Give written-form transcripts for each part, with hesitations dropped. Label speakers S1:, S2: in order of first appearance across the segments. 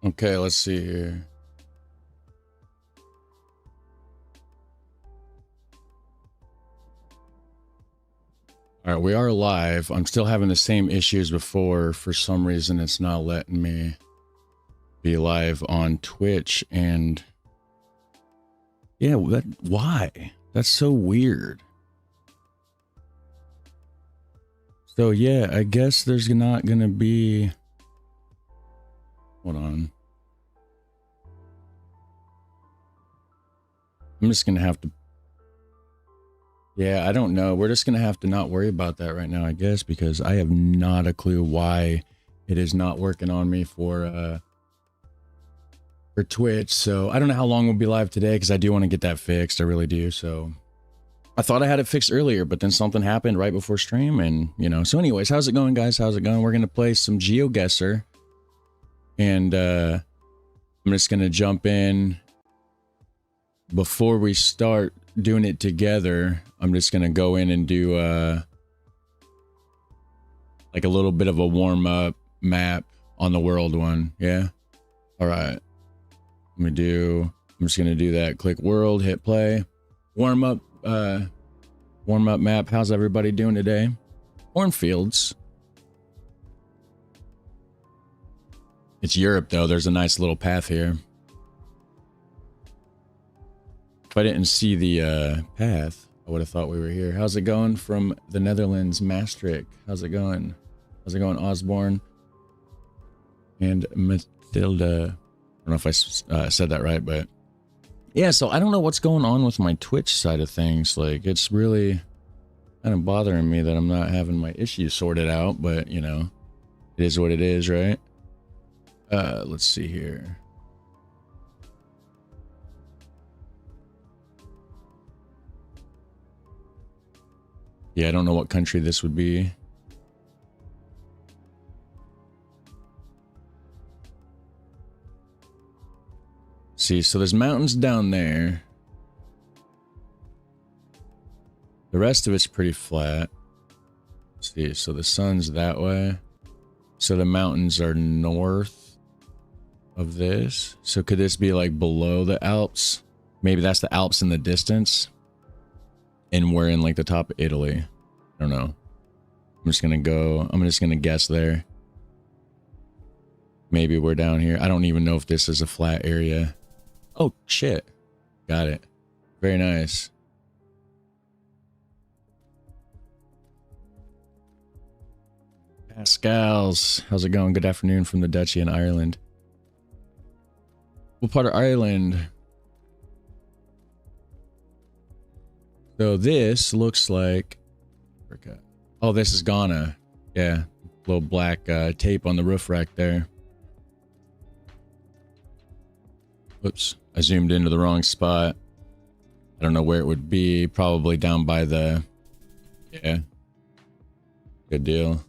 S1: Okay, let's see here. All right, we are live. I'm still having the same issues before. For some reason, it's not letting me be live on Twitch. And yeah, why? That's so weird. So yeah, I guess there's not going to be... Hold on. I'm just going to have to... Yeah, I don't know. We're just going to have to not worry about that right now, I guess, because I have not a clue why it is not working on me for Twitch. So I don't know how long we'll be live today, because I do want to get that fixed. I really do. So I thought I had it fixed earlier, but then something happened right before stream, and you know. So anyways, how's it going, guys? How's it going? We're going to play some GeoGuessr, and I'm just going to jump in. Before we start doing it together, I'm just going to go in and do like a little bit of a warm-up map on the world one. Yeah. All right. I'm just going to do that. Click world, hit play. Warm-up map. How's everybody doing today? Cornfields. It's Europe though. There's a nice little path here. If I didn't see the path, I would have thought we were here. How's it going from the Netherlands, Maastricht? How's it going? How's it going, Osborne? And Matilda. I don't know if I said that right, but yeah, so I don't know what's going on with my Twitch side of things. Like, it's really kind of bothering me that I'm not having my issues sorted out, but you know, it is what it is, right? Let's see here. Yeah, I don't know what country this would be. See, so there's mountains down there. The rest of it's pretty flat. See, so the sun's that way. So the mountains are north of this. So could this be like below the Alps? Maybe that's the Alps in the distance. And we're in like the top of Italy. I don't know. I'm just gonna guess there. Maybe we're down here. I don't even know if this is a flat area. Oh shit. Got it. Very nice. Pascals. How's it going? Good afternoon from the Duchy in Ireland. What part of Ireland? So this looks like... Oh, this is Ghana. Yeah. Little black tape on the roof rack there. Oops. I zoomed into the wrong spot. I don't know where it would be. Probably down by the... Yeah. Good deal.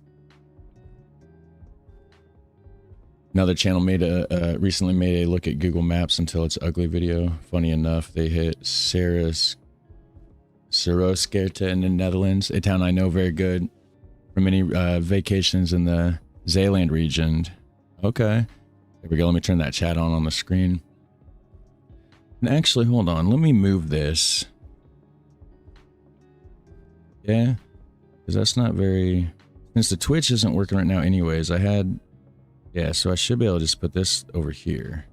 S1: Another channel recently made a look at Google Maps until its ugly video. Funny enough, they hit Siroskete in the Netherlands, a town I know very good from many vacations in the Zeeland region. Okay. There we go. Let me turn that chat on the screen. And actually, hold on. Let me move this. Yeah. Because that's not very... Since the Twitch isn't working right now anyways, I had... Yeah, so I should be able to just put this over here.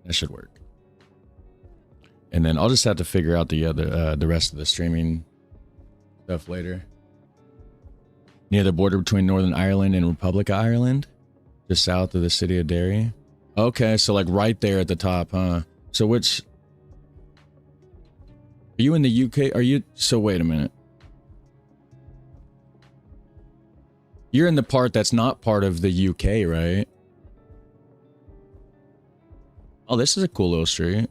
S1: That should work. And then I'll just have to figure out the rest of the streaming stuff later. Near the border between Northern Ireland and Republic of Ireland, just south of the city of Derry. Okay, so like right there at the top, huh? So which... Are you in the UK? Are you... So wait a minute. You're in the part that's not part of the UK, right? Oh, this is a cool little street.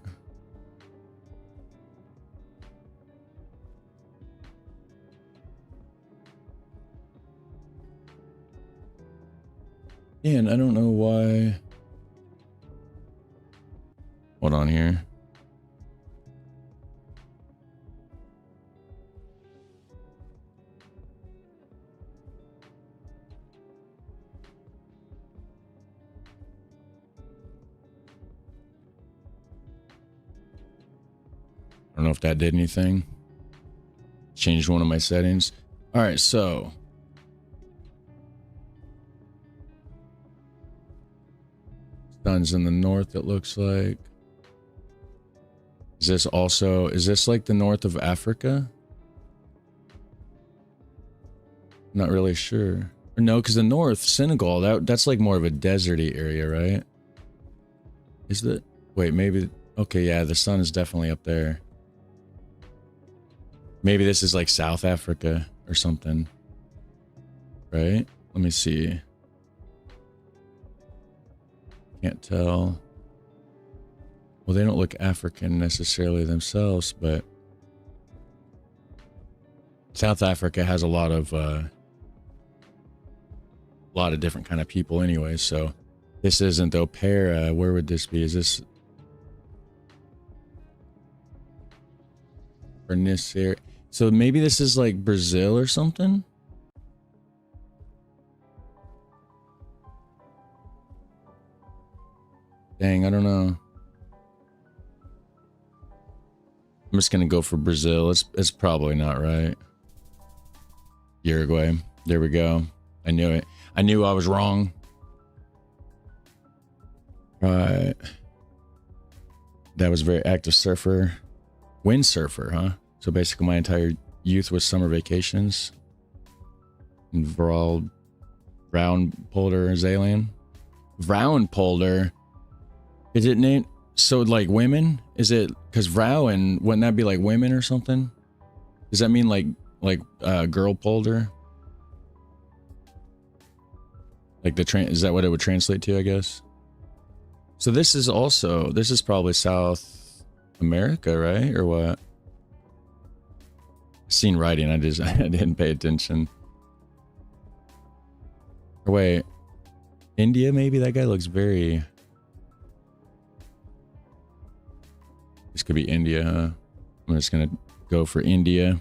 S1: Yeah, and I don't know why... Hold on here. know if that did anything. Changed one of my settings. All right, so sun's in the north, it looks like. Is this like the north of Africa? Not really sure. Or no, because the north, Senegal, that's like more of a deserty area, right? Is that? Wait, maybe. Okay, yeah, the sun is definitely up there. Maybe this is like South Africa or something. Right? Let me see. Can't tell. Well, they don't look African necessarily themselves, but South Africa has a lot of different kind of people anyway, so this isn't Opera. Where would this be? Is this Vernier? So maybe this is like Brazil or something? Dang, I don't know. I'm just gonna go for Brazil. It's probably not right. Uruguay. There we go. I knew it. I knew I was wrong. Right. That was a very active surfer. Windsurfer, huh? So basically my entire youth was summer vacations. In Vrownpolder Zalian. Vrownpolder. Is it named... So like women? Is it... Because Vrouwen, wouldn't that be like women or something? Does that mean like girl polder? Like is that what it would translate to, I guess? So this is probably South America, right? Or what? I've seen writing, I didn't pay attention. Or wait, India maybe? That guy looks very... This could be India, huh? I'm just gonna go for India.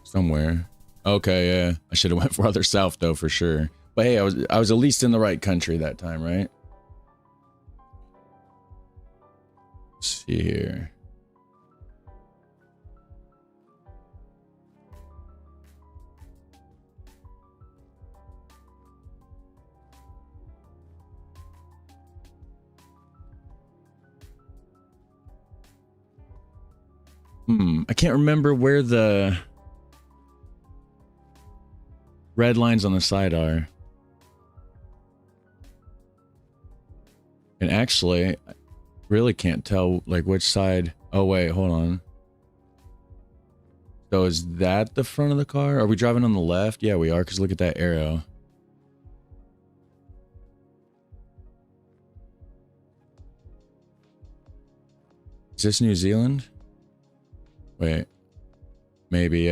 S1: Somewhere. Okay, yeah. I should have went farther south though, for sure. But hey, I was at least in the right country that time, right? Let's see here. I can't remember where the red lines on the side are. And actually, I really can't tell like which side. Oh wait, hold on. So is that the front of the car? Are we driving on the left? Yeah, we are, because look at that arrow. Is this New Zealand? Wait, maybe,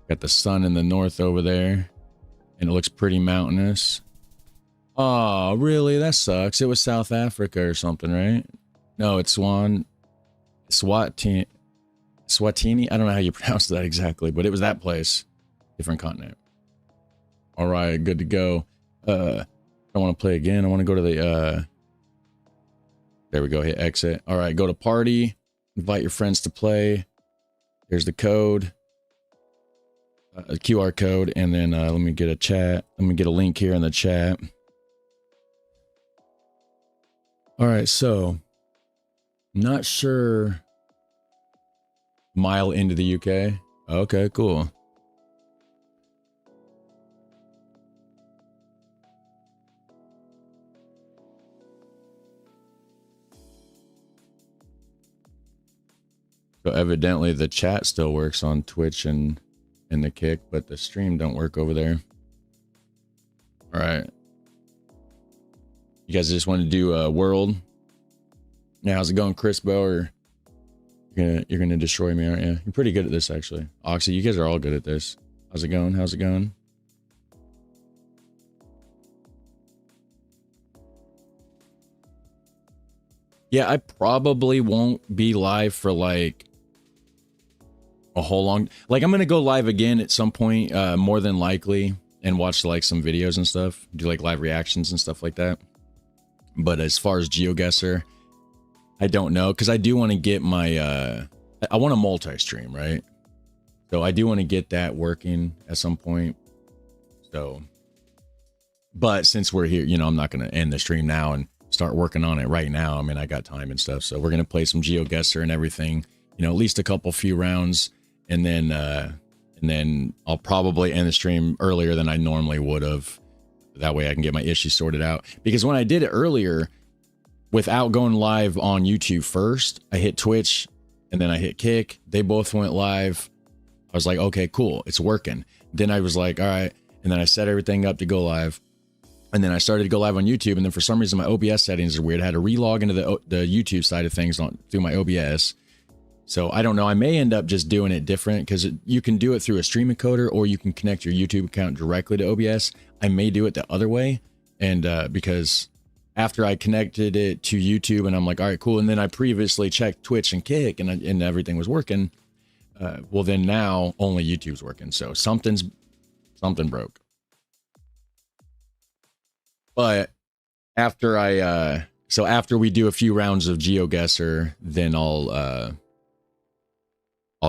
S1: got the sun in the north over there, and it looks pretty mountainous. Oh, really? That sucks. It was South Africa or something, right? No, it's Swatini. I don't know how you pronounce that exactly, but it was that place. Different continent. All right, good to go. I want to play again. I want to go to the, there we go, hit exit. All right, go to party. Invite your friends to play. Here's the code. A QR code, and then let me get a chat. Let me get a link here in the chat. All right, so not sure. Mile into the UK. Okay, cool. So evidently the chat still works on Twitch and in the Kick, but the stream don't work over there. All right. You guys just want to do a world? Yeah, how's it going, Chris Bow? Or you're gonna destroy me, aren't you? You're pretty good at this, actually. Oxy, you guys are all good at this. How's it going? How's it going? Yeah, I probably won't be live for like a whole long... Like, I'm gonna go live again at some point, more than likely, and watch like some videos and stuff. Do like live reactions and stuff like that. But as far as GeoGuessr, I don't know, because I do want to get my I want a multi-stream, right? So I do want to get that working at some point. So, but since we're here, you know, I'm not going to end the stream now and start working on it right now. I mean, I got time and stuff. So we're going to play some GeoGuessr and everything, you know, at least a couple few rounds. And then I'll probably end the stream earlier than I normally would have. That way I can get my issues sorted out. Because when I did it earlier, without going live on YouTube first, I hit Twitch and then I hit Kick. They both went live. I was like, okay, cool, it's working. Then I was like, all right. And then I set everything up to go live. And then I started to go live on YouTube. And then for some reason, my OBS settings are weird. I had to relog into the YouTube side of things through my OBS. So I don't know. I may end up just doing it different because you can do it through a stream encoder or you can connect your YouTube account directly to OBS. I may do it the other way. And because after I connected it to YouTube and I'm like, all right, cool. And then I previously checked Twitch and Kick and everything was working. Well, then now only YouTube's working. So something broke. But after after we do a few rounds of GeoGuessr, then I'll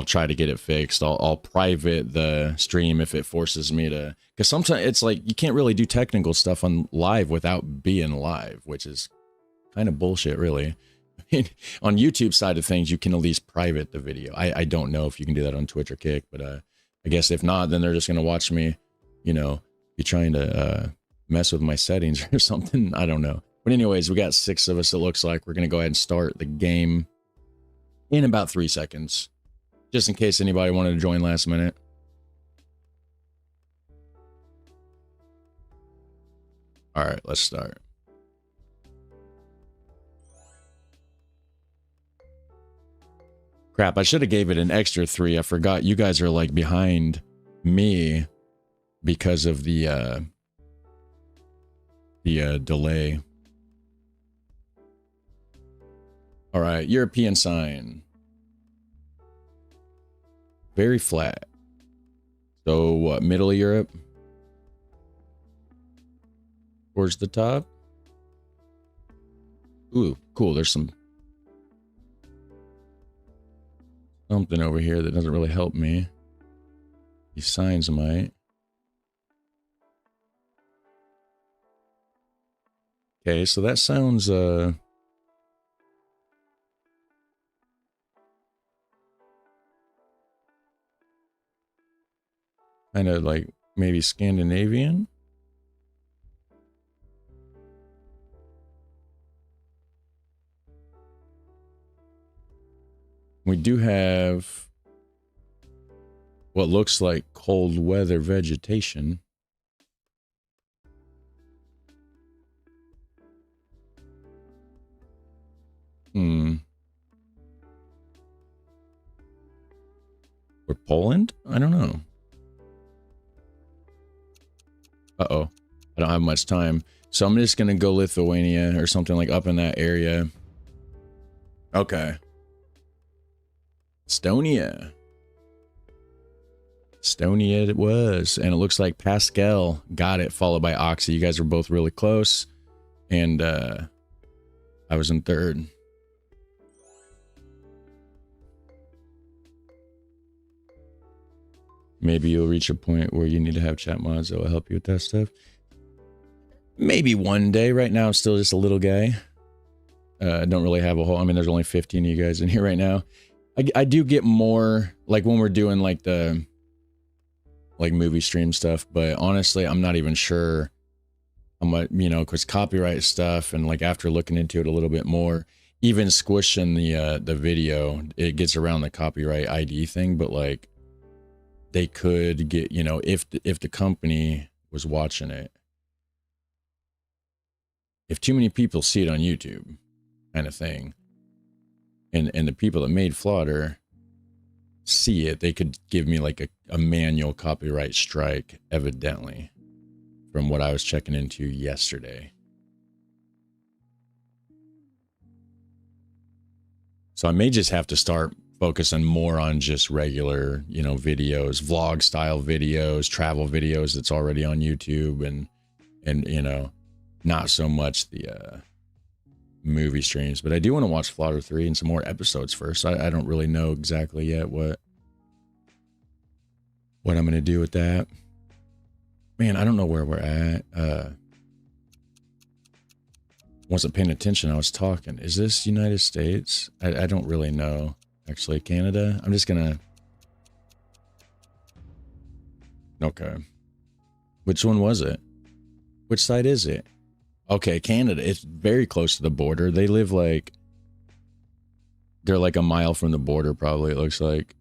S1: try to get it fixed. I'll private the stream if it forces me to, because sometimes it's like you can't really do technical stuff on live without being live, which is kind of bullshit, really. I mean, on YouTube side of things, you can at least private the video. I don't know if you can do that on Twitch or Kick, but I guess if not, then they're just gonna watch me, you know, be trying to mess with my settings or something. I don't know. But anyways, we got 6 of us. It looks like we're gonna go ahead and start the game in about 3 seconds. Just in case anybody wanted to join last minute. All right, let's start. Crap, I should have gave it an extra 3. I forgot you guys are like behind me because of the delay. All right, European sign. Very flat. So what, middle of Europe? Towards the top? Ooh, cool. There's something over here that doesn't really help me. These signs might. Okay, so that sounds kind of like maybe Scandinavian. We do have what looks like cold weather vegetation. Or Poland? I don't know. Uh-oh. I don't have much time. So I'm just going to go Lithuania or something like up in that area. Okay. Estonia. Estonia it was. And it looks like Pascal got it, followed by Oxy. You guys were both really close. And I was in third. Maybe you'll reach a point where you need to have chat mods that will help you with that stuff. Maybe one day. Right now, I'm still just a little guy. I don't really have a whole... I mean, there's only 15 of you guys in here right now. I do get more, like, when we're doing, like, the... like, movie stream stuff. But honestly, I'm not even sure how much, you know, because copyright stuff, and, like, after looking into it a little bit more, even squishing the video, it gets around the copyright ID thing. But, like, they could get, you know, if the company was watching it, if too many people see it on YouTube, kind of thing, and the people that made Flaughter see it, they could give me like a manual copyright strike, evidently, from what I was checking into yesterday. So I may just have to start focusing more on just regular, you know, videos, vlog style videos, travel videos that's already on YouTube, and you know, not so much the movie streams, but I do want to watch Slaughter 3 and some more episodes first. I don't really know exactly yet what I'm going to do with that. Man, I don't know where we're at. Wasn't paying attention. I was talking. Is this United States? I don't really know. Actually, Canada. I'm just going to... Okay. Which one was it? Which side is it? Okay, Canada. It's very close to the border. They live like... They're like a mile from the border, probably, it looks like.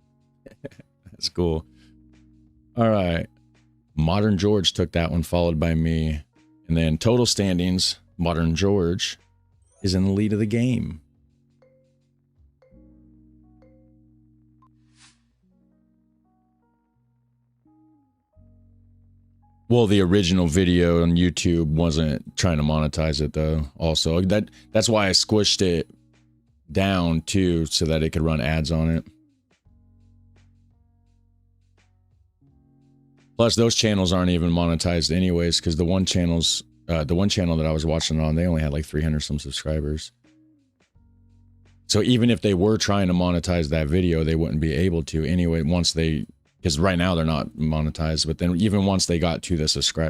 S1: That's cool. All right. Modern George took that one, followed by me. And then total standings, Modern George is in the lead of the game. Well, the original video on YouTube wasn't trying to monetize it though. Also, that's why I squished it down too, so that it could run ads on it. Plus, those channels aren't even monetized anyways, because the one channel that I was watching on, they only had like 300 some subscribers. So even if they were trying to monetize that video, they wouldn't be able to anyway. Once they, because right now they're not monetized, but then even once they got to the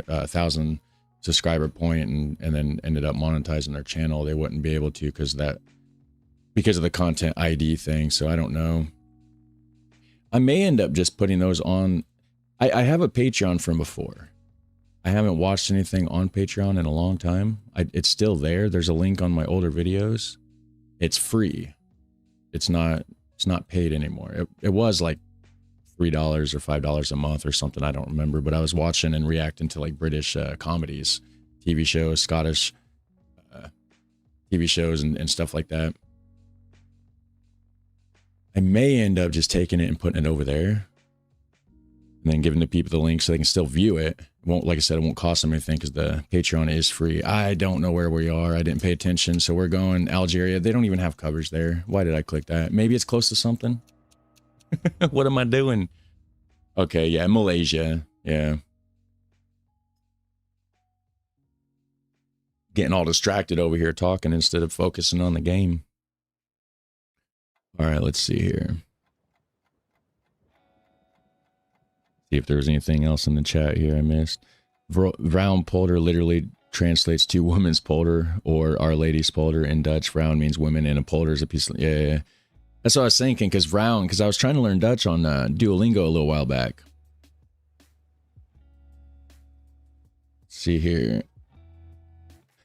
S1: 1,000 subscriber point and then ended up monetizing their channel, they wouldn't be able to because of the content ID thing. So I don't know. I may end up just putting those on. I have a Patreon from before. I haven't watched anything on Patreon in a long time. It's still there. There's a link on my older videos. It's free. It's not paid anymore. It was like $3 or $5 a month or something. I don't remember, but I was watching and reacting to like British comedies, TV shows, Scottish TV shows and stuff like that. I may end up just taking it and putting it over there and then giving the people the link so they can still view it. It won't, like I said, it won't cost them anything because the Patreon is free. I don't know where we are. I didn't pay attention. So we're going Algeria. They don't even have coverage there. Why did I click that? Maybe it's close to something. What am I doing? Okay, yeah, Malaysia. Yeah. Getting all distracted over here talking instead of focusing on the game. All right, let's see here. See if there's anything else in the chat here I missed. Vrown polder literally translates to woman's polder or Our Lady's polder in Dutch. Vrown means women and a polder is a piece of... Yeah. That's what I was thinking, because Vrown, because I was trying to learn Dutch on Duolingo a little while back. Let's see here.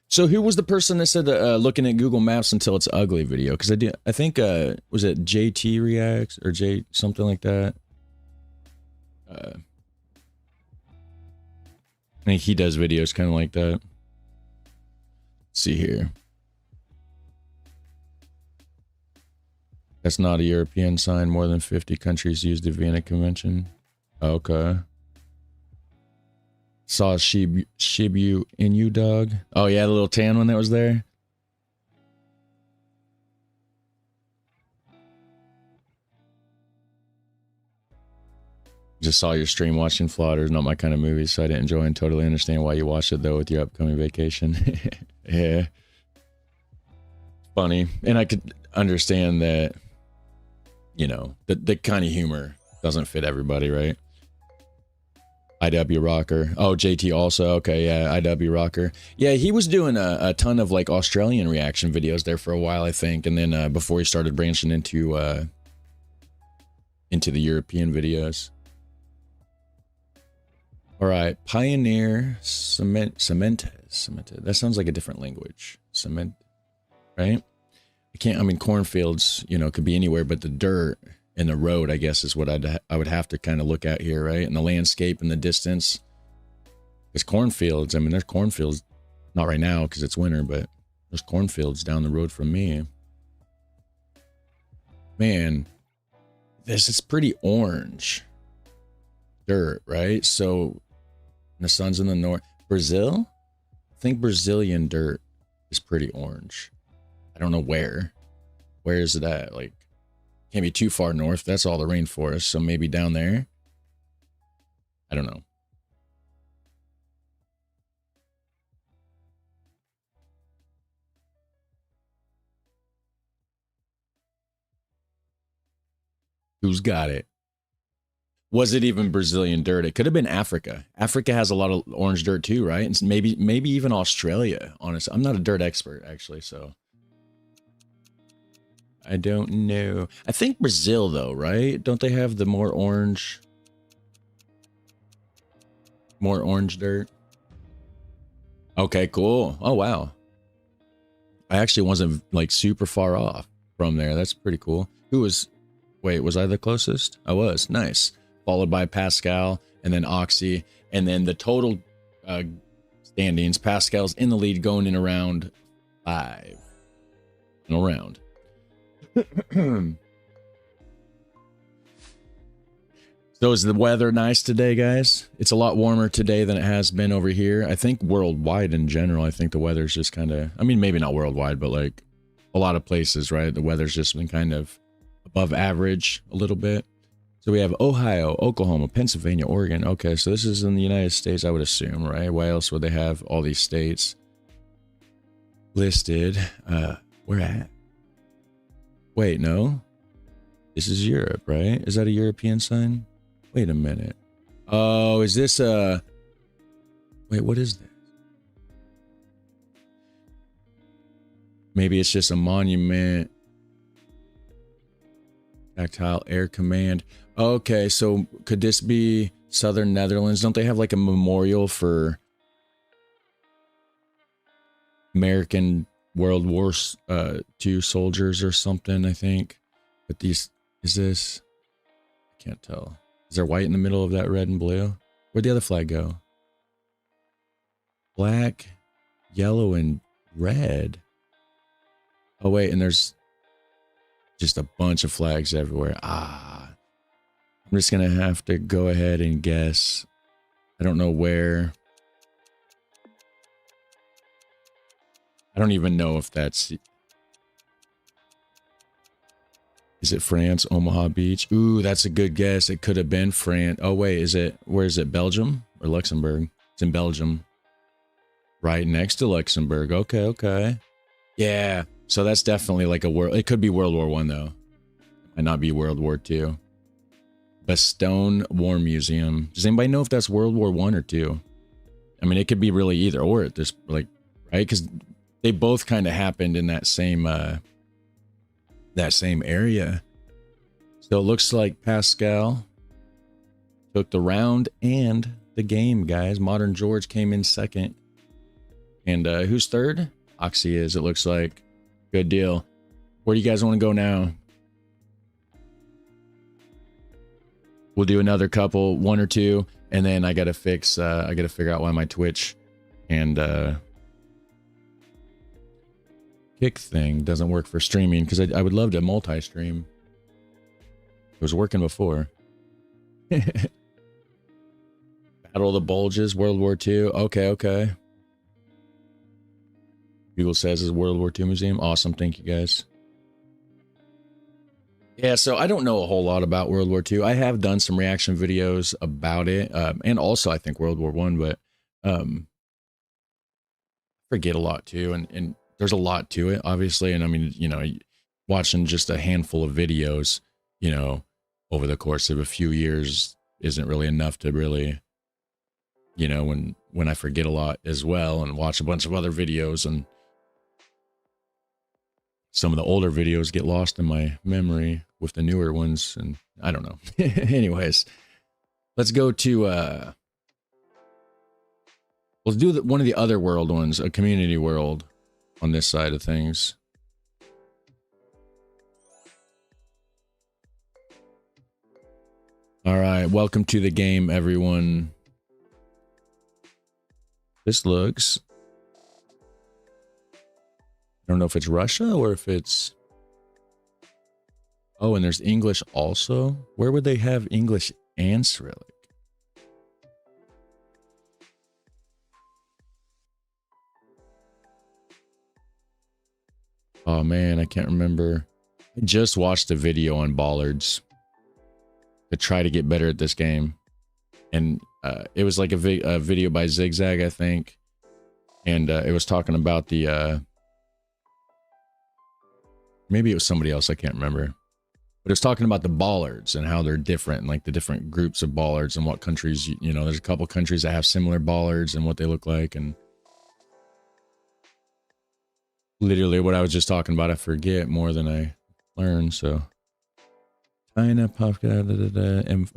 S1: So who was the person that said looking at Google Maps until it's ugly video? Because I think, was it JT Reacts or J something like that? I think he does videos kind of like that. Let's see here. That's not a European sign. More than 50 countries use the Vienna Convention. Okay. Saw Shibu Inu dog. Oh yeah, the little tan one that was there. Just saw your stream watching Flaughters. Not my kind of movie, so I didn't enjoy and totally understand why you watched it though with your upcoming vacation. Yeah. Funny. And I could understand that, you know, the kind of humor doesn't fit everybody, right? IW Rocker. Oh, JT also. Okay, yeah, IW Rocker. Yeah, he was doing a ton of like Australian reaction videos there for a while, I think. And then before he started branching into the European videos. All right, Pioneer Cement. That sounds like a different language. Cement, right? I mean, cornfields, you know, could be anywhere, but the dirt and the road, I guess, is what I would have to kind of look at here, right? And the landscape and the distance. There's cornfields. I mean, there's cornfields, not right now because it's winter, but there's cornfields down the road from me. Man, this is pretty orange. Dirt, right? So the sun's in the north. Brazil? I think Brazilian dirt is pretty orange. I don't know where. Where is it at? Like, can't be too far north. That's all the rainforest. So maybe down there. I don't know. Who's got it? Was it even Brazilian dirt? It could have been Africa. Africa has a lot of orange dirt too, right? And maybe even Australia. Honestly, I'm not a dirt expert actually, so I don't know. I think Brazil though, right? Don't they have the more orange dirt? Okay, cool. Oh wow. I actually wasn't like super far off from there. That's pretty cool. Wait, was I the closest? I was. Nice. Followed by Pascal and then Oxy. And then the total standings, Pascal's in the lead going in around 5. In a round. So is the weather nice today, guys? It's a lot warmer today than it has been over here. I think worldwide in general, I think the weather's just kind of, I mean, maybe not worldwide, but like a lot of places, right? The weather's just been kind of above average a little bit. So we have Ohio, Oklahoma, Pennsylvania, Oregon. Okay, so this is in the United States, I would assume, right? Why else would they have all these states listed? Where at? Wait, no. This is Europe, right? Is that a European sign? Wait a minute. Oh, is this a... Wait, what is this? Maybe it's just a monument. Tactile Air Command. Okay, so could this be Southern Netherlands? Don't they have like a memorial for American World War II soldiers or something, I think? But these, is this? I can't tell. Is there white in the middle of that red and blue? Where'd the other flag go? Black, yellow, and red. Oh, wait, and there's just a bunch of flags everywhere. I'm just going to have to go ahead and guess. I don't know where. I don't even know if that's... Is it France, Omaha Beach? Ooh, that's a good guess. It could have been France. Oh, wait, where is it? Belgium or Luxembourg? It's in Belgium. Right next to Luxembourg. Okay, okay. Yeah, so that's definitely like it could be World War I though. It might not be World War II. Bastogne War Museum. Does anybody know if that's World War I or II? I mean, it could be really either or at this, like, right? Because they both kind of happened in that same area. So it looks like Pascal took the round and the game, guys. Modern George came in second. And who's third? Oxy is, it looks like. Good deal. Where do you guys want to go now? We'll do another couple, 1 or 2, and then I gotta figure out why my Twitch and kick thing doesn't work for streaming, because I would love to multi-stream. It was working before. Battle of the Bulges, World War II. Okay, okay. Google says is World War II Museum. Awesome, thank you guys. Yeah, so I don't know a whole lot about World War II. I have done some reaction videos about it, and also I think World War I, but forget a lot too, and there's a lot to it, obviously, and I mean, you know, watching just a handful of videos, you know, over the course of a few years isn't really enough to really, you know, when I forget a lot as well and watch a bunch of other videos, and some of the older videos get lost in my memory with the newer ones, and I don't know. Anyways, let's go to let's do one of the other world ones, a community world on this side of things. All right, welcome to the game, everyone. This looks, I don't know if it's Russia or if it's... Oh, and there's English also? Where would they have English and Cyrillic? Oh man, I can't remember. I just watched a video on Bollards to try to get better at this game. And it was like a video by Zigzag, I think. And it was talking about the... maybe it was somebody else, I can't remember. But it's talking about the bollards and how they're different, and like the different groups of bollards and what countries, you know, there's a couple countries that have similar bollards and what they look like. And literally what I was just talking about, I forget more than I learn. So China,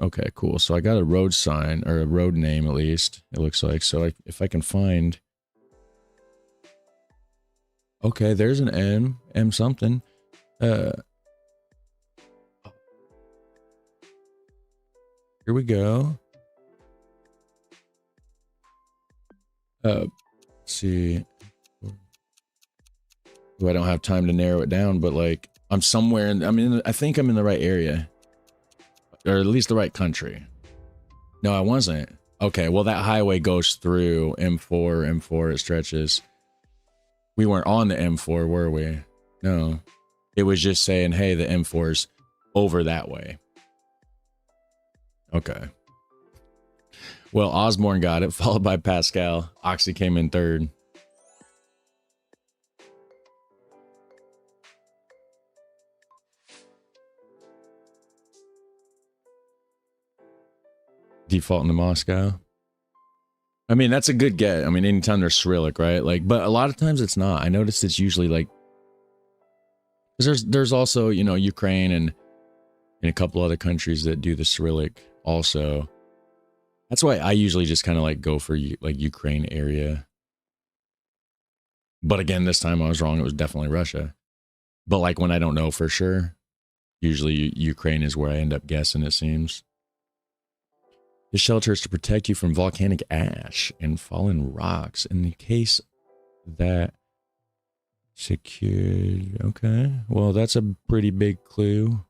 S1: okay, cool. So I got a road sign, or a road name at least, it looks like. So if I can find, okay, there's an M something. Here we go. Let's see. I don't have time to narrow it down, but like I'm somewhere in, I think I'm in the right area, or at least the right country. No, I wasn't. Okay, well that highway goes through M4, it stretches. We weren't on the M4, were we? No. It was just saying, hey, the M4's over that way. Okay. Well, Osborne got it, followed by Pascal. Oxy came in third. Defaulting to Moscow. I mean, that's a good get. I mean, anytime there's Cyrillic, right? Like, but a lot of times it's not. I noticed it's usually like, because there's also, you know, Ukraine and a couple other countries that do the Cyrillic also. That's why I usually just kind of like go for like Ukraine area. But again, this time I was wrong. It was definitely Russia. But like when I don't know for sure, usually Ukraine is where I end up guessing, it seems. This shelter is to protect you from volcanic ash and fallen rocks in the case that secured. Okay, well, that's a pretty big clue.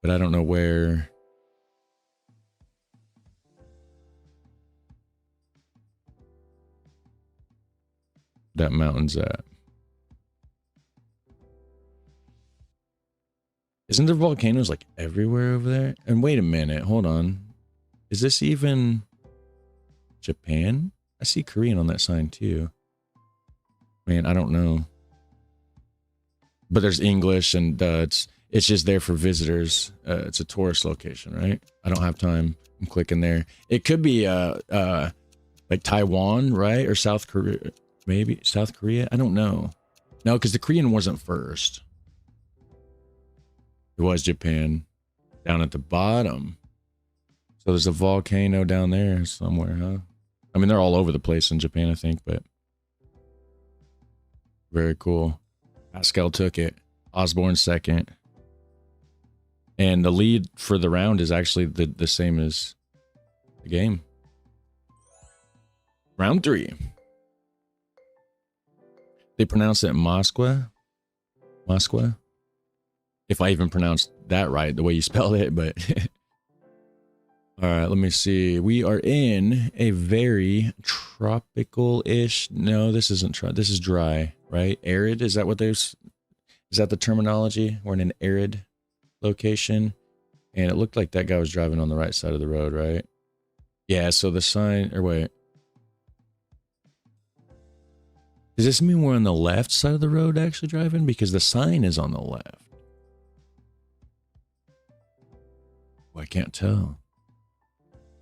S1: But I don't know where. That mountain's at. Isn't there volcanoes like everywhere over there? And wait a minute, hold on. Is this even Japan? I see Korean on that sign too. Man, I don't know. But there's English, and it's just there for visitors. It's a tourist location, right? I don't have time. I'm clicking there. It could be like Taiwan, right? Or South Korea. Maybe South Korea. I don't know. No, because the Korean wasn't first. It was Japan. Down at the bottom. So there's a volcano down there somewhere, huh? I mean, they're all over the place in Japan, I think, but very cool. Pascal took it. Osborne second. And the lead for the round is actually the same as the game. Round 3. They pronounce it Moskwa. Moskwa. If I even pronounced that right, the way you spelled it, but all right, let me see. We are in a very tropical-ish. No, this isn't this is dry, right? Arid, is that what is that the terminology? We're in an arid location. And it looked like that guy was driving on the right side of the road, right? Yeah, so the sign, or wait. Does this mean we're on the left side of the road actually driving? Because the sign is on the left. Oh, I can't tell.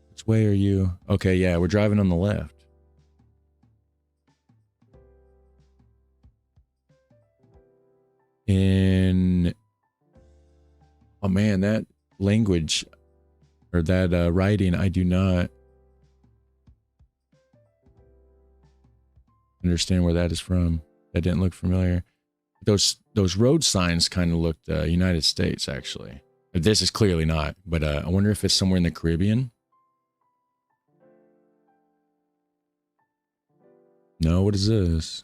S1: Which way are you? Okay, yeah, we're driving on the left. Oh man, that language or that writing, I do not understand where that is from. That didn't look familiar. Those road signs kind of looked United States, actually. This is clearly not, but I wonder if it's somewhere in the Caribbean. No, what is this?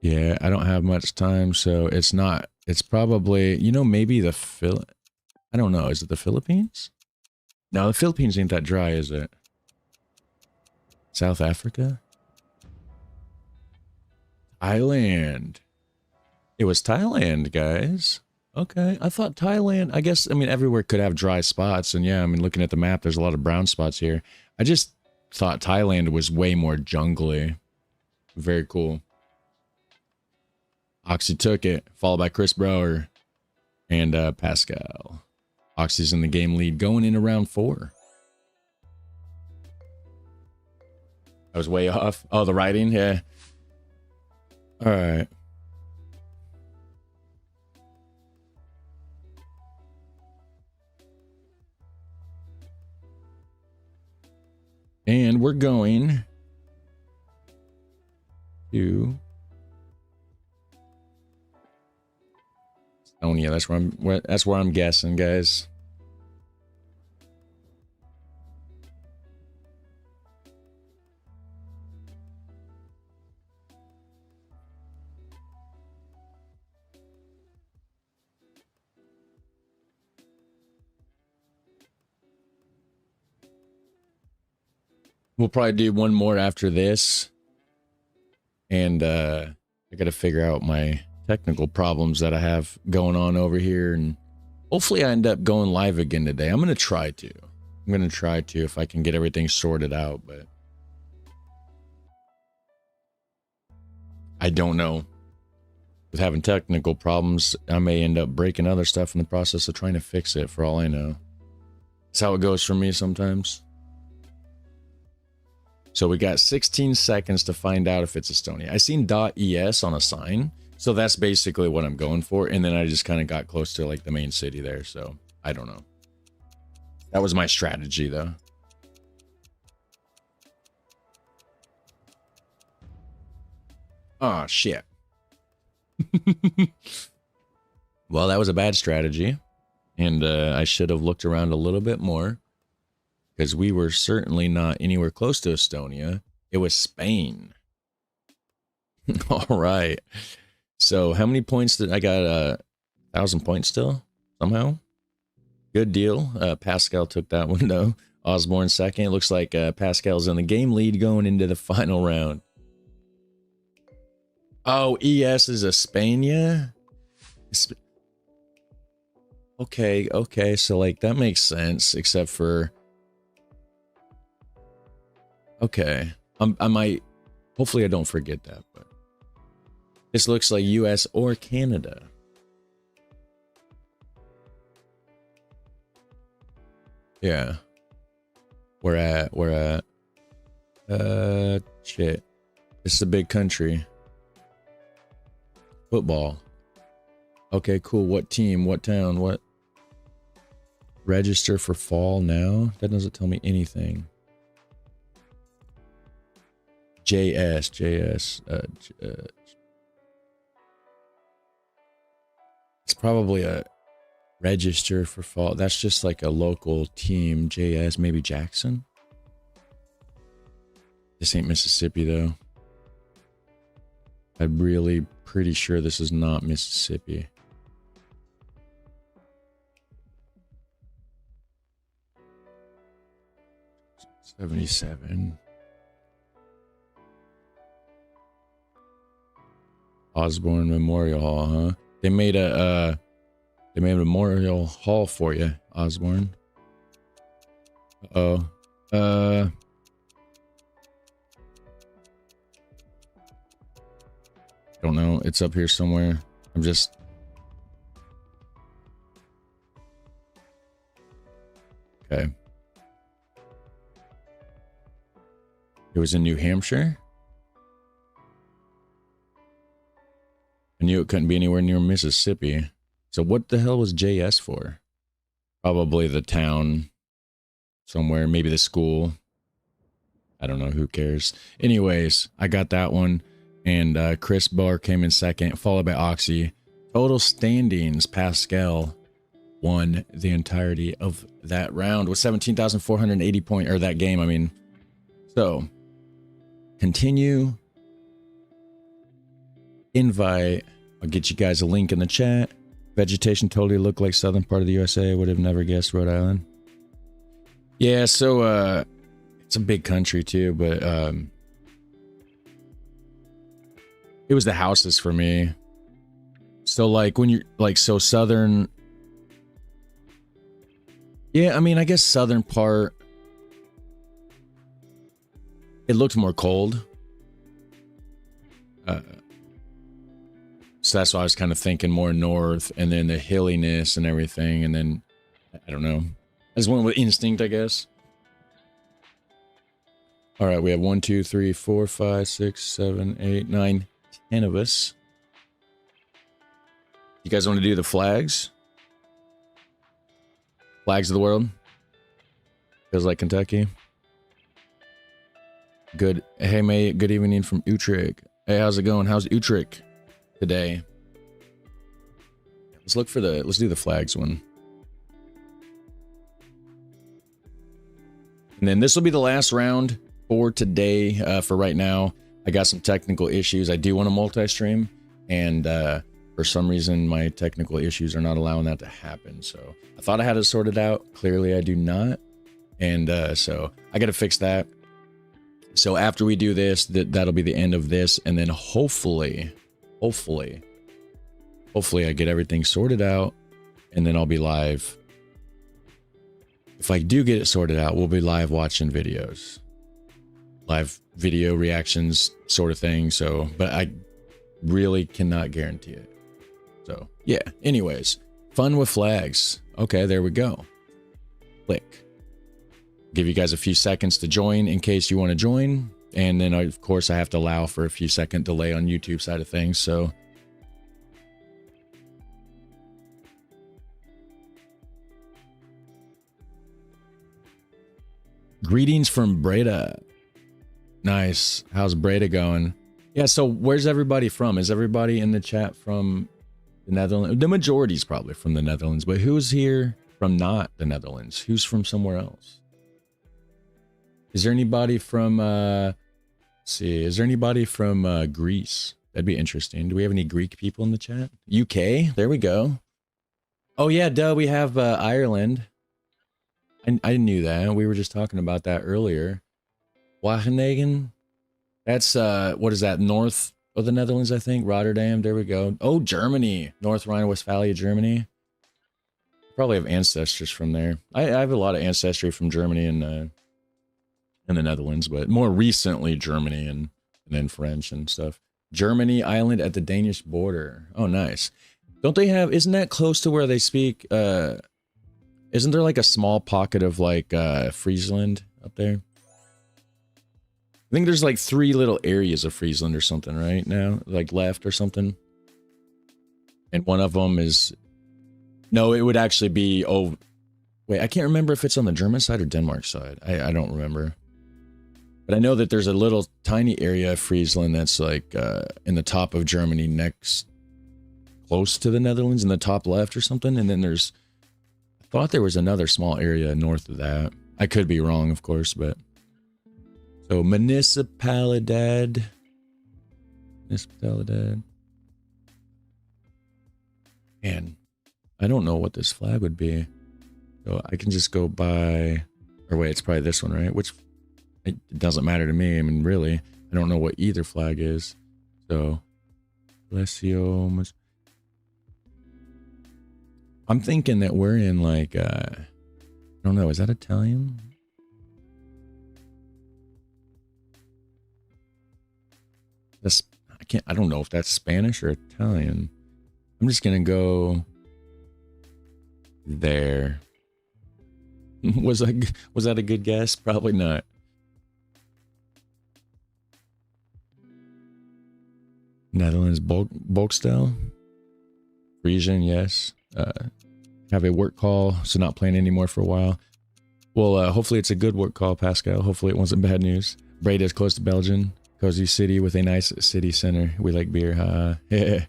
S1: Yeah, I don't have much time, so it's not. It's probably, you know, maybe I don't know. Is it the Philippines? No, the Philippines ain't that dry, is it? South Africa? Thailand. It was Thailand, guys. Okay, I thought Thailand, I guess, I mean, everywhere could have dry spots. And yeah, I mean, looking at the map, there's a lot of brown spots here. I just thought Thailand was way more jungly. Very cool. Oxy took it, followed by Chris Brower and Pascal. Oxy's in the game lead going into round 4. I was way off. Oh, the writing? Yeah. All right. And we're going to Estonia. That's where I'm guessing, guys. We'll probably do one more after this. And I got to figure out my technical problems that I have going on over here. And hopefully I end up going live again today. I'm going to try to. If I can get everything sorted out. But I don't know. With having technical problems, I may end up breaking other stuff in the process of trying to fix it, for all I know. That's how it goes for me sometimes. So we got 16 seconds to find out if it's Estonia. I seen .es on a sign, so that's basically what I'm going for. And then I just kind of got close to like the main city there, so I don't know. That was my strategy though. Oh shit. Well, that was a bad strategy, and I should have looked around a little bit more. Because we were certainly not anywhere close to Estonia. It was Spain. All right. So how many points did I got? 1,000 points still somehow. Good deal. Pascal took that one though. Osborne second. It looks like Pascal's in the game lead going into the final round. Oh, ES is Espana? Okay. So like that makes sense, except for. Okay, I might, hopefully I don't forget that, but this looks like US or Canada. Yeah. We're at, shit. This is a big country. Football. Okay, cool. What team? What town? What? Register for fall now? That doesn't tell me anything. JS. It's probably a register for fall. That's just like a local team. JS, maybe Jackson. This ain't Mississippi though. I'm really pretty sure this is not Mississippi. '77. Osborne Memorial Hall, huh? They made a memorial hall for you, Osborne. Uh-oh. Don't know. It's up here somewhere. I'm just. Okay. It was in New Hampshire. I knew it couldn't be anywhere near Mississippi. So what the hell was JS for? Probably the town somewhere, maybe the school. I don't know, who cares. Anyways, I got that one. And Chris Barr came in second, followed by Oxy. Total standings, Pascal won the entirety of that round with 17,480 points, or that game, I mean. So, continue. Invite. I'll get you guys a link in the chat. Vegetation totally looked like southern part of the USA. Would have never guessed Rhode Island. Yeah, so it's a big country too, but it was the houses for me. So like when you're like so southern. Yeah, I mean, I guess southern part. It looked more cold. So that's why I was kind of thinking more north, and then the hilliness and everything, and then I don't know. I just went with instinct, I guess. All right, we have 1, 2, 3, 4, 5, 6, 7, 8, 9, 10 of us. You guys want to do the flags? Flags of the world? Feels like Kentucky. Good. Hey, mate. Good evening from Utrecht. Hey, how's it going? How's Utrecht today? Let's look for the. Let's do the flags one. And then this will be the last round for today. For right now, I got some technical issues. I do want to multi-stream, and for some reason, my technical issues are not allowing that to happen. So I thought I had it sorted out. Clearly, I do not. And so I got to fix that. So after we do this, that'll be the end of this. And then hopefully I get everything sorted out, and then I'll be live. If I do get it sorted out, we'll be live watching videos. Live video reactions sort of thing. So, but I really cannot guarantee it. So, yeah. Anyways, fun with flags. Okay, there we go. Click. Give you guys a few seconds to join in case you want to join. And then, of course, I have to allow for a few second delay on YouTube side of things. So, greetings from Breda. Nice. How's Breda going? Yeah, so where's everybody from? Is everybody in the chat from the Netherlands? The majority's probably from the Netherlands, but who's here from not the Netherlands? Who's from somewhere else? Is there anybody from, let's see, is there anybody from Greece? That'd be interesting. Do we have any Greek people in the chat? UK? There we go. Oh, yeah, duh, we have Ireland. I knew that. We were just talking about that earlier. Wageningen? That's, what is that, north of the Netherlands, I think? Rotterdam, there we go. Oh, Germany. North Rhine-Westphalia, Germany. Probably have ancestors from there. I have a lot of ancestry from Germany and the Netherlands, but more recently Germany and then French and stuff. Germany, island at the Danish border. Oh, nice. Don't they have, isn't that close to where they speak, isn't there like a small pocket of like Friesland up there? I think there's like 3 little areas of Friesland or something right now, like left or something. And one of them is, no, it would actually be, oh, wait, I can't remember if it's on the German side or Denmark side. I don't remember. But I know that there's a little tiny area of Friesland that's like in the top of Germany, next, close to the Netherlands in the top left or something. And then there's, I thought there was another small area north of that. I could be wrong, of course, but. So, Municipalidad. Man, I don't know what this flag would be. So I can just go by, or wait, it's probably this one, right? Which, it doesn't matter to me. I mean, really, I don't know what either flag is. So, Alessio. I'm thinking that we're in like, I don't know, is that Italian? That's, I don't know if that's Spanish or Italian. I'm just gonna go there. Was that a good guess? Probably not. Netherlands, Bolkstel. Frisian, yes. Have a work call, so not playing anymore for a while. Well, hopefully it's a good work call, Pascal. Hopefully it wasn't bad news. Breda is close to Belgium. Cozy city with a nice city center. We like beer, yeah.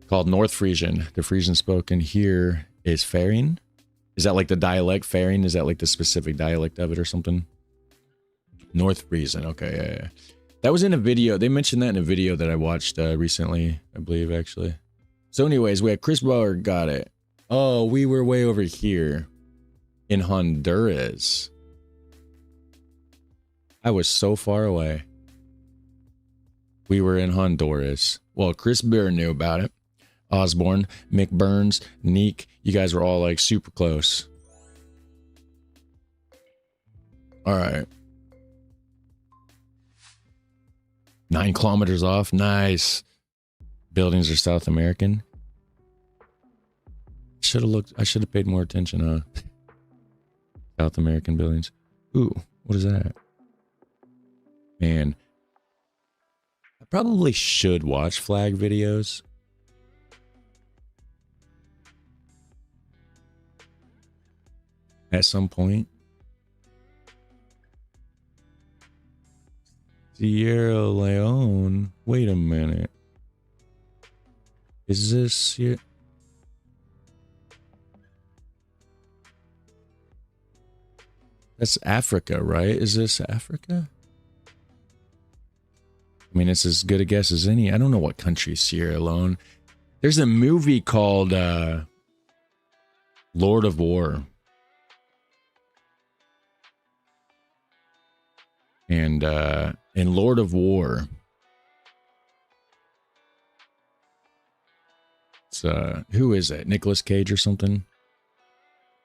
S1: Called North Frisian. The Frisian spoken here is Faring. Is that like the dialect? Faring? Is that like the specific dialect of it or something? North Frisian. Okay, yeah. That was in a video. They mentioned that in a video that I watched recently, I believe, actually. So anyways, we had Chris Bauer got it. Oh, we were way over here in Honduras. I was so far away. We were in Honduras. Well, Chris Bear knew about it. Osborne, Mick Burns, Neek, you guys were all like super close. All right. 9 kilometers off. Nice. Buildings are South American. Should have looked. I should have paid more attention. South American buildings. Ooh, what is that? Man, I probably should watch flag videos. At some point. Sierra Leone. Wait a minute. Is this here? That's Africa, right? Is this Africa? I mean, it's as good a guess as any. I don't know what country is Sierra Leone. There's a movie called Lord of War. And in Lord of War, it's who is it? Nicolas Cage or something?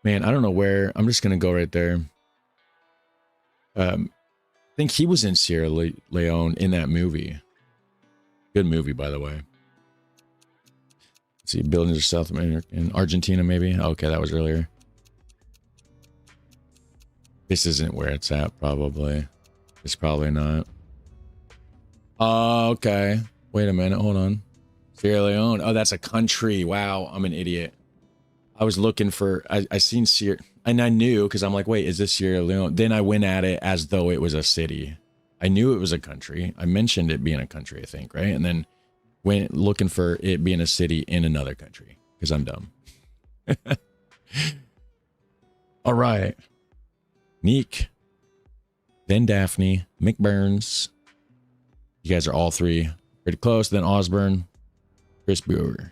S1: Man, I don't know where. I'm just gonna go right there. I think he was in Sierra Leone in that movie. Good movie, by the way. Let's see, buildings of South America in Argentina, maybe. Okay, that was earlier. This isn't where it's at, probably. It's probably not. Okay. Wait a minute. Hold on. Sierra Leone. Oh, that's a country. Wow. I'm an idiot. I was looking for... I seen Sierra... And I knew, because I'm like, wait, is this Sierra Leone? Then I went at it as though it was a city. I knew it was a country. I mentioned it being a country, I think, right? And then went looking for it being a city in another country, because I'm dumb. All right. Neek. Then Daphne, McBurns. You guys are all three pretty close. Then Osborne, Chris Brewer.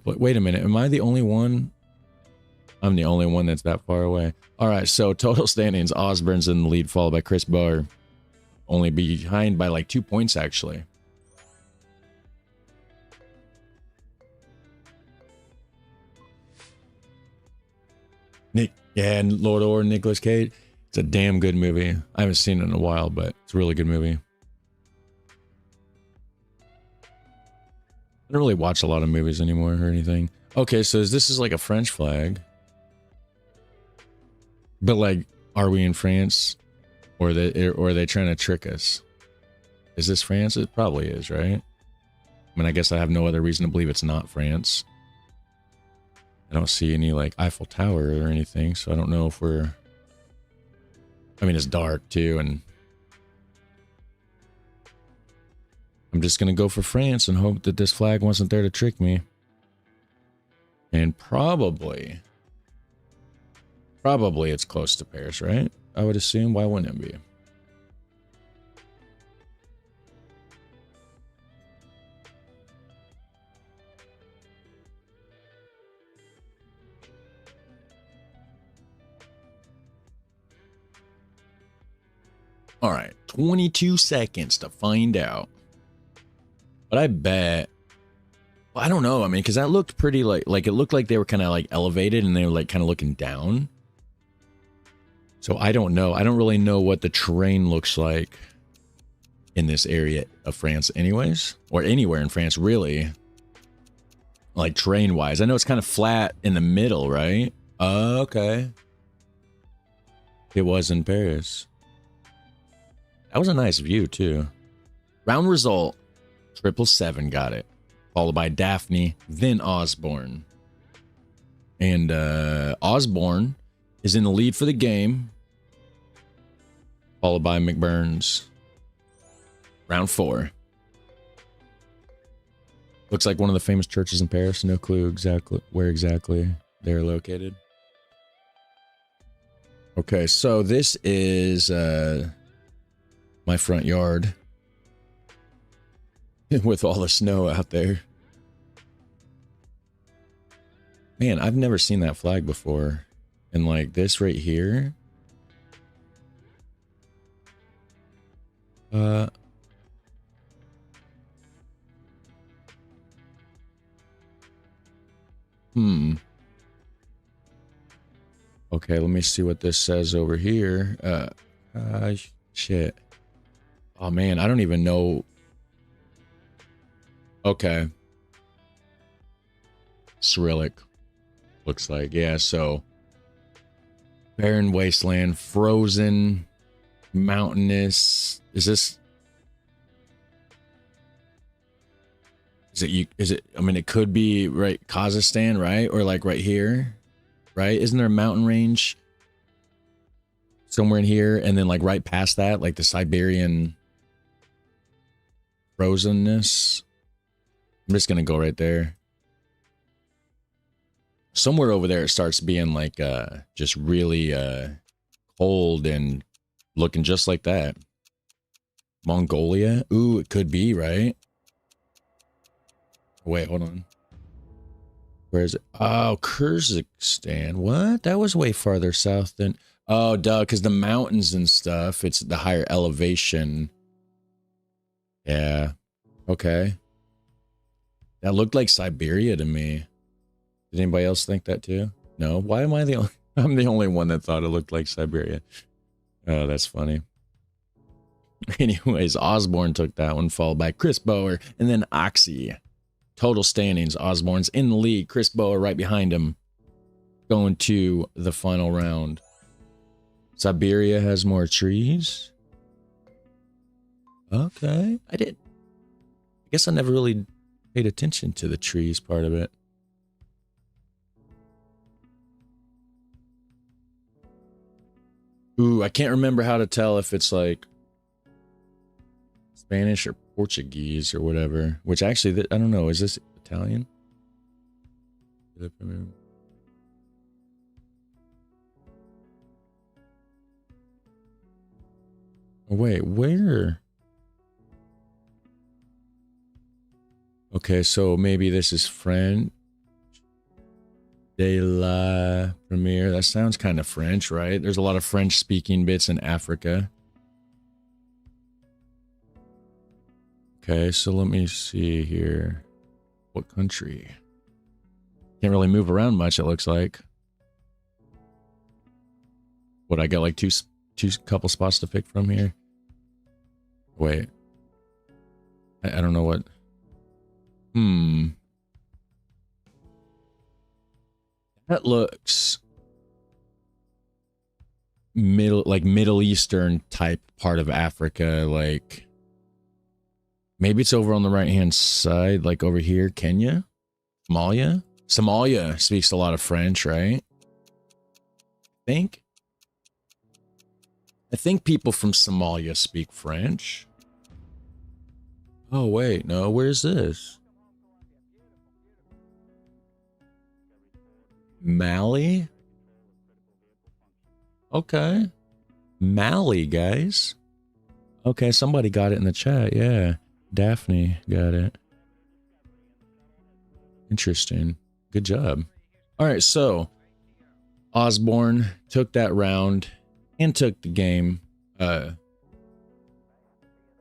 S1: Wait a minute. Am I the only one? I'm the only one that's that far away. All right. So total standings. Osborne's in the lead, followed by Chris Brewer. Only behind by like 2 points, actually. Nick, yeah, and Lord or Nicolas Cage. It's a damn good movie. I haven't seen it in a while, but it's a really good movie. I don't really watch a lot of movies anymore or anything. Okay, so this is like a French flag. But like, are we in France? Or are they trying to trick us? Is this France? It probably is, right? I mean, I guess I have no other reason to believe it's not France. I don't see any like Eiffel Tower or anything, so I don't know if we're... I mean, it's dark too, and I'm just going to go for France and hope that this flag wasn't there to trick me. And probably it's close to Paris, right? I would assume. Why wouldn't it be? All right, 22 seconds to find out. But I bet... Well, I don't know. I mean, because that looked pretty like it looked like they were kind of like elevated and they were like kind of looking down. So I don't know. I don't really know what the terrain looks like in this area of France anyways. Or anywhere in France, really. Like terrain-wise. I know it's kind of flat in the middle, right? Okay. It was in Paris. That was a nice view, too. Round result. 777 got it. Followed by Daphne, then Osborne. And Osborne is in the lead for the game. Followed by McBurns. Round 4. Looks like one of the famous churches in Paris. No clue exactly where exactly they're located. Okay, so this is my front yard. With all the snow out there. Man, I've never seen that flag before. And like this right here. Okay, let me see what this says over here. Shit. Oh man, I don't even know. Okay. Cyrillic. Looks like. Yeah, so barren wasteland, frozen, mountainous. Is it, I mean, it could be, right, Kazakhstan, right? Or like right here, right? Isn't there a mountain range somewhere in here? And then like right past that, like the Siberian frozenness. I'm just going to go right there. Somewhere over there, it starts being like just really cold and looking just like that. Mongolia? Ooh, it could be, right? Wait, hold on. Where is it? Oh, Kyrgyzstan. What? That was way farther south than... Oh, duh, because the mountains and stuff, it's the higher elevation. Yeah. Okay. That looked like Siberia to me. Did anybody else think that too? No? Why am I the only... I'm the only one that thought it looked like Siberia. Oh, that's funny. Anyways, Osborne took that one, followed by Chris Bower, and then Oxy. Total standings, Osborne's in the lead. Chris Bower right behind him. Going to the final round. Siberia has more trees. Okay. I guess I never really paid attention to the trees part of it. Ooh, I can't remember how to tell if it's like Spanish or Portuguese or whatever. Which actually, I don't know. Is this Italian? Wait, where? Okay, so maybe this is French. De la Premiere. That sounds kind of French, right? There's a lot of French speaking bits in Africa. Okay, so let me see here. What country? Can't really move around much, it looks like. What, I got like two couple spots to pick from here? Wait. I don't know what. That looks Middle Eastern type part of Africa, like maybe it's over on the right hand side, like over here, Kenya, Somalia. Somalia speaks a lot of French, right? I think people from Somalia speak French. Oh wait, no, where's this? Mali? Okay. Mali, guys. Okay, somebody got it in the chat. Yeah. Daphne got it. Interesting. Good job. All right, so Osborne took that round and took the game.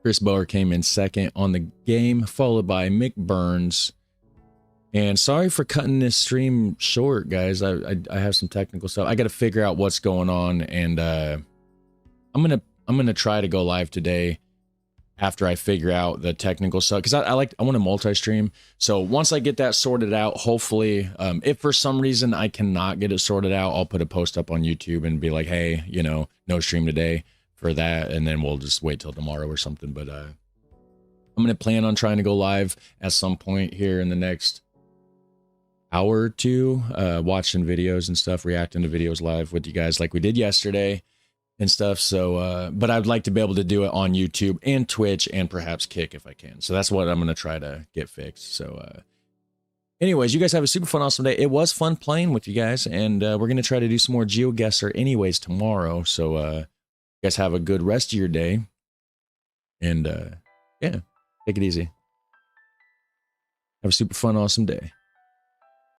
S1: Chris Bower came in second on the game, followed by Mick Burns. And sorry for cutting this stream short, guys. I have some technical stuff. I got to figure out what's going on, and I'm gonna try to go live today after I figure out the technical stuff, because I want to multi-stream. So once I get that sorted out, hopefully, if for some reason I cannot get it sorted out, I'll put a post up on YouTube and be like, hey, you know, no stream today for that, and then we'll just wait till tomorrow or something. But I'm gonna plan on trying to go live at some point here in the next hour or two, watching videos and stuff, reacting to videos live with you guys like we did yesterday and stuff. So but I'd like to be able to do it on YouTube and Twitch and perhaps Kick if I can. So that's what I'm going to try to get fixed. So anyways, you guys have a super fun, awesome day. It was fun playing with you guys, and we're going to try to do some more GeoGuessr anyways tomorrow. So you guys have a good rest of your day, and yeah, take it easy. Have a super fun, awesome day.